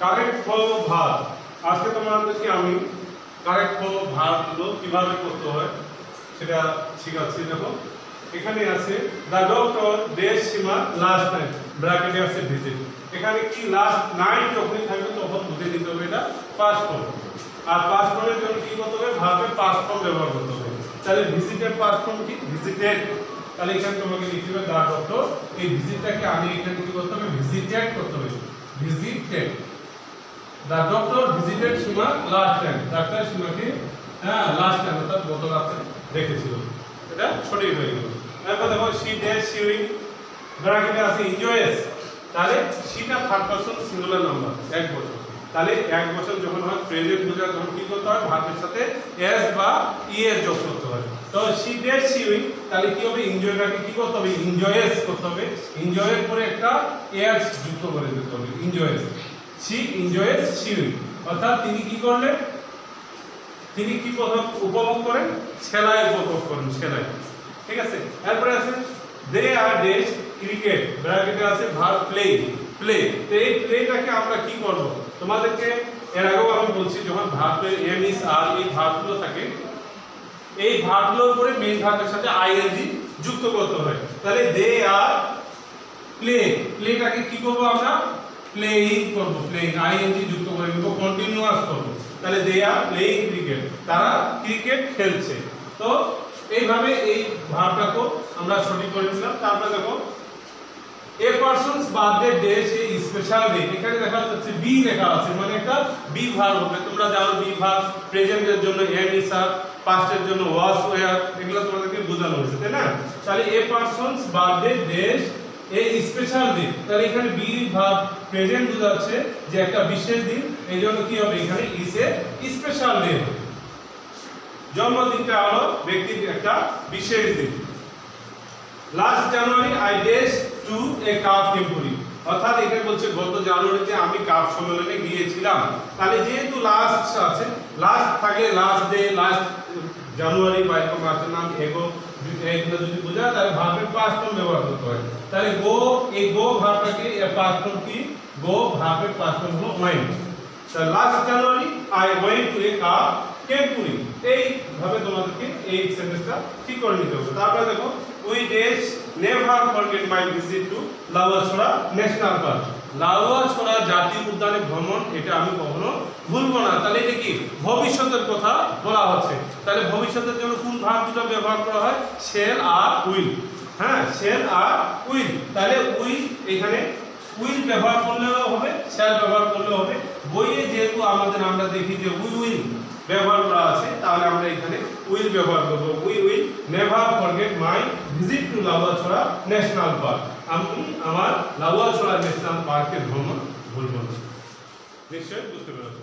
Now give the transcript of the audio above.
Correct form of verb. আজকে তোমাদেরকে আমি কারেক্ট ফর্ম অফ ভার্বগুলো কিভাবে করতে হয় সেটা শেখাচ্ছি। দেখো এখানে আছে the doctor days Seema last night, ব্র্যাকেটে আছে ভিজিট। এখানে কি লাস্ট নাইট যখনই থাকবে তখন বুঝে নিতে হবে এটা পাস্ট ফর্ম। আর পাস্ট ফর্মের জন্য কি করতে হবে? ভার্বের পাস্ট ফর্ম ব্যবহার করতে হবে। তাহলে ভিজিটের পাস্ট ফর্ম কি? ভিজিটেড। তাহলে এখানে তোমাকে লিখতে হবে দ্য ডক্টর, এই ভিজিটটাকে আমি এখানে কি করতে হবে? ভিজিটেড করতে হবে, visited. The doctor visited Seema last time, ডাক্তার সীমাকে লাস্ট টাইম অর্থাৎ গত রাতে দেখেছিল। এটা সঠিক হয়ে গেল। এরপর দেখো শি ডেজ শিউইং, ব্র্যাকেটে আছে এনজয়েস। তাহলে শিটা থার্ড পারসন সিঙ্গুলার নাম্বার, এক বছর। তাহলে এক বছর যখন হয় প্রেজেন্ট বোঝায় তখন কি করতে হয়? ভার্বের সাথে এস বা ইএস যোগ করতে হয়। তো শি ডেজ শিউইং, তাহলে কি হবে? এনজয়টাকে কি করতে হবে? এনজয়েস করতে হবে। এনজয়ের পরে একটা এস যুক্ত করে দিতে হবে, এনজয়েস। শি এনজয়েস শিউইং, অর্থাৎ তিনি কি করলেন? তিনি কি উপভোগ করেন? সেলাই উপভোগ করেন, সেলাই। ঠিক আছে। এরপরে আছে দে আর ডেজ ক্রিকেট, ব্র্যাকেটে আছে ভার্ব প্লে, প্লে। তো এই প্লেটাকে আমরা কি করব? তোমাদেরকে এর আগেও আমি বলছি, যখন ভার্বের এম ইজ আর এই ভার্বগুলো থাকে, এই ভার্বগুলোর উপরে মেইন ভার্বের সাথে আইএনজি যুক্ত করতে হয়। তাহলে দে আর প্লে, প্লেটাকে কি করব আমরা? প্লেইং করব, প্লেইং আইএনজি যুক্ত করে দেব, কন্টিনিউয়াস করব। তাহলে দে আর প্লেইং ক্রিকেট, তারা ক্রিকেট খেলছে। তো এইভাবে এই ভার্বটাকে আমরা সঠিক করে দিলাম। তারপরে দেখো এ পারসনস বার্থডে ডে সে স্পেশাল ডে, এখানে দেখা যাচ্ছে বি লেখা আছে, মানে একটা বি ভার্ব হবে। তোমরা জানো বি ভার্ব প্রেজেন্টের জন্য এম ইজ আর, পাস্টের জন্য ওয়াজ ওয়্যার, এগুলো তোমাদেরকে বোঝানো হয়েছে, তাই না? তাহলে a person's birthday day a special day, তাহলে এখানে বি ভার্ব প্রেজেন্ট বোঝাচ্ছে যে একটা বিশেষ দিন, এই জন্য কি হবে? এখানে ইজ এ স্পেশাল ডে। জন্মদিনটা হলো ব্যক্তির একটা বিশেষ দিন। Last January I days to a cup temporary, অর্থাৎ এখানে বলছে গত জানুয়ারিতে আমি কাপ সম্মেলনে গিয়েছিলাম। তাহলে যেহেতু লাস্ট আছে, লাস্ট থাকে লাস্ট ডে, লাস্ট জানুয়ারি বা এরকম মাসের নাম এগো, এগুলো যদি বোঝায় তাহলে ভার্বের পাস্ট ফর্ম ব্যবহার করতে হয়। তাহলে গো, এই গো ভার্বটাকে এর পাস্ট ফর্ম কি? গো ভার্বের পাস্ট ফর্ম হলো ওয়েন্ট। তাহলে last January I went to a cup temporary, এইভাবে তোমাদেরকে এই সেন্টেন্সটা ঠিক করে নিতে হবে। তারপরে দেখো we days never forget my visit to Lawachara national park, Lawachara জাতীয় উদ্যানে ভ্রমণ, এটা আমি কখনো ভুলবো না। তাহলে এটা কি? ভবিষ্যতের কথা বলা হচ্ছে। তাহলে ভবিষ্যতের জন্য কোন ভার্ব দুটো ব্যবহার করা হয়? শেল আর উইল। হ্যাঁ, শেল আর উইল। তাহলে উই এখানে উইল ব্যবহার করলেও হবে, শেল ব্যবহার করলেও হবে। বইয়ে যেহেতু আমরা দেখি যে উইল ব্যবহার করা আছে, তাহলে আমরা এখানে উইল ব্যবহার করব। We will never forget my visit to Lawachara national park, আমি আমার লাউয়াছড়া ন্যাশনাল পার্কের ভ্রমণ ভুলব না। নিশ্চয়ই বুঝতে পেরেছো।